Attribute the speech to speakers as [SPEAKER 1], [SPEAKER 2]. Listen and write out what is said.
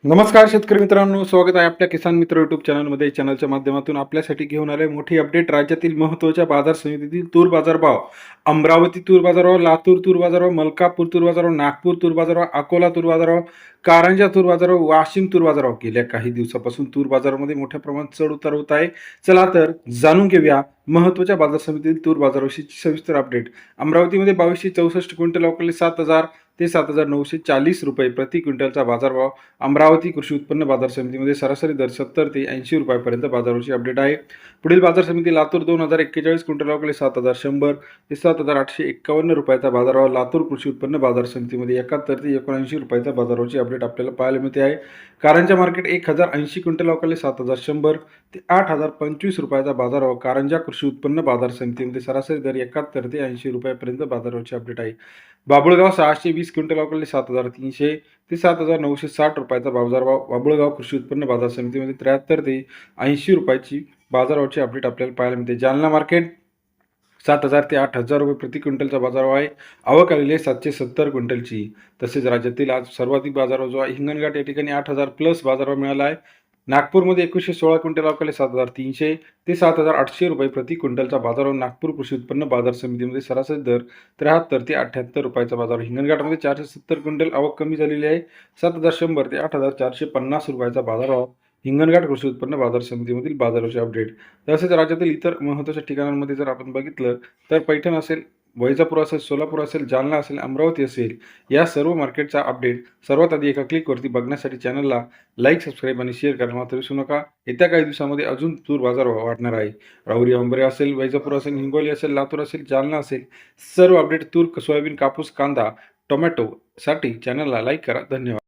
[SPEAKER 1] नमस्कार शेतकरी मित्रांनो, स्वागत आहे आपल्या किसान मित्र यूट्यूब चॅनलमध्ये. चॅनलच्या माध्यमातून आपल्यासाठी घेऊन आले मोठी अपडेट. राज्यातील महत्त्वाच्या बाजार समितीतील तूर बाजारभाव. अमरावती तूर बाजारभाव, लातूर तूर बाजारभाव, मलकापूर तूर बाजारभाव, नागपूर तूर बाजारभाव, अकोला तूर बाजारभाव, कारंजा तूर बाजारभाव, वाशिम तूर बाजारभाव. गेल्या काही दिवसापासून तूर बाजारामध्ये मोठ्या प्रमाणात चढ उतार होत आहे. चला तर जाणून घेऊया महत्त्वाच्या बाजार समितीतील तूर बाजाराविषयीची सविस्तर अपडेट. अमरावतीमध्ये 2264 क्विंटल अवकाळी 7,000 ते 7,940 रुपये प्रति क्विंटलचा बाजारभाव. अमरावती कृषी उत्पन्न बाजार समितीमध्ये सरासरी दर 70 ते 80 रुपयापर्यंत बाजाराची अपडेट आहे. पुढील बाजार समिती लातूर 2041 क्विंटल अवकाळी 7,100 ते 7,851 रुपयाचा बाजारभाव. लातूर कृषी उत्पन्न बाजार समितीमध्ये 71 ते 79 रुपयाचा बाजाराची अपडेट आपल्याला पाहायला मिळते आहे. कारंजा मार्केट 1080 क्विंटल अवकाळी 7,100 ते 8,025 रुपयाचा बाजारभाव. कारंजा कृषी उत्पन्न बाजार समितीमध्ये सरासरी दर 71 ते 80 रुपयापर्यंत बाजाराची अपडेट आहे. बाबुळगाव 620 क्विंटल अवकाळी 7,300 ते 7,960 रुपयाचा बाजारभाव. बाबुळगाव कृषी उत्पन्न बाजार समितीमध्ये 73 ते 80 रुपयाची बाजाराची अपडेट आपल्याला पाहायला मिळते. जालना मार्केट 7,000 ते 8,000 रुपये प्रति क्विंटलचा बाजारभाव आहे. आवक आलेली आहे 770 क्विंटलची. तसेच राज्यातील आज सर्वाधिक बाजारभाव जो आहे हिंगणघाट या ठिकाणी 8,000 प्लस बाजारभाव मिळाला आहे. नागपूरमध्ये 2116 क्विंटल अवकाळी 7,300 ते 7,800 रुपये प्रति क्विंटलचा बाजारभाव. नागपूर कृषी उत्पन्न बाजार समितीमध्ये सरासरी दर 73 ते 78 रुपयाचा बाजार. हिंगणघाटमध्ये 470 क्विंटल आवक कमी झालेली आहे. 7,100 ते 8,450 रुपयाचा बाजारभाव. हिंगणघाट कृषी उत्पन्न बाजार समितीमधील बाजाराचे अपडेट. तसेच राज्यातील इतर महत्त्वाच्या ठिकाणांमध्ये जर आपण बघितलं तर पैठण असेल, वैजापूर असेल, सोलापूर असेल, जालना असेल, अमरावती असेल, या सर्व मार्केटचा अपडेट सर्वात आधी एका क्लिकवरती बघण्यासाठी चॅनलला लाईक, सबस्क्राईब आणि शेअर करायला मात्र विसरू नका. येत्या काही दिवसामध्ये अजून तूर बाजार वाढणार आहे. राहुरी अंबरे असेल, वैजापूर असेल, हिंगोली असेल, लातूर असेल, जालना असेल, सर्व अपडेट तूर, सोयाबीन, कापूस, कांदा, टोमॅटो साठी चॅनलला लाईक करा. धन्यवाद.